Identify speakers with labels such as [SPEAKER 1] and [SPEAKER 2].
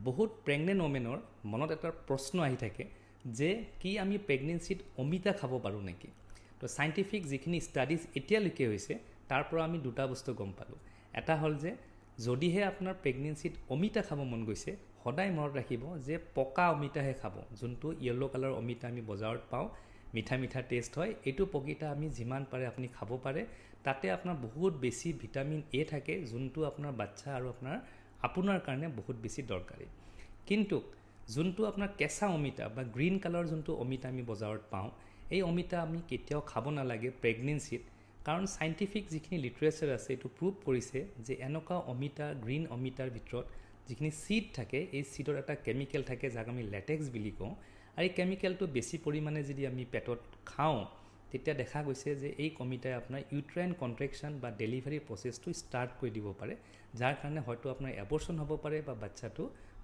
[SPEAKER 1] বহুত প্ৰেগনেণ্ট ওমেনৰ মনত এটা প্ৰশ্ন আহি থাকে যে কি আমি প্ৰেগনেঞ্চিত অমিতা খাব পাৰোঁ নেকি। তো চাইণ্টিফিক যিখিনি ষ্টাডিজ এতিয়ালৈকে হৈছে তাৰ পৰা আমি দুটা বস্তু গম পালোঁ। এটা হ'ল যে যদিহে আপোনাৰ প্ৰেগনেঞ্চিত অমিতা খাব মন গৈছে, সদায় মনত ৰাখিব যে পকা অমিতাহে খাব। যোনটো য়েল্ল' কালাৰ অমিতা আমি বজাৰত পাওঁ, মিঠা মিঠা টেষ্ট হয়, এইটো পকিটা আমি যিমান পাৰে আপুনি খাব পাৰে। তাতে আপোনাৰ বহুত বেছি ভিটামিন এ থাকে, যোনটো আপোনাৰ বাচ্চা আৰু আপোনাৰ কাৰণে বহুত বেছি দৰকাৰী। কিন্তু যোনটো আপোনাৰ কেঁচা অমিতা বা গ্ৰীণ কালাৰ যোনটো অমিতা আমি বজাৰত পাওঁ, এই অমিতা আমি কেতিয়াও খাব নালাগে প্ৰেগনেঞ্চিত। কাৰণ চাইণ্টিফিক যিখিনি লিটাৰেচাৰ আছে এইটো প্ৰুভ কৰিছে যে এনেকুৱা অমিতা, গ্ৰীণ অমিতাৰ ভিতৰত যিখিনি ছিড থাকে, এই ছিডৰ এটা কেমিকেল থাকে যাক আমি লেটেক্স বুলি কওঁ। আৰু এই কেমিকেলটো বেছি পৰিমাণে যদি আমি পেটত খাওঁ, তেতিয়া দেখা গৈছে যে এই অমিতাই আপোনাৰ ইউট্ৰাইন কণ্ট্ৰেকশ্যন বা ডেলিভাৰী প্ৰচেছটো ষ্টাৰ্ট কৰি দিব পাৰে, যাৰ কাৰণে হয়তো আপোনাৰ এবৰ্চন হ'ব পাৰে বা বাচ্চাটো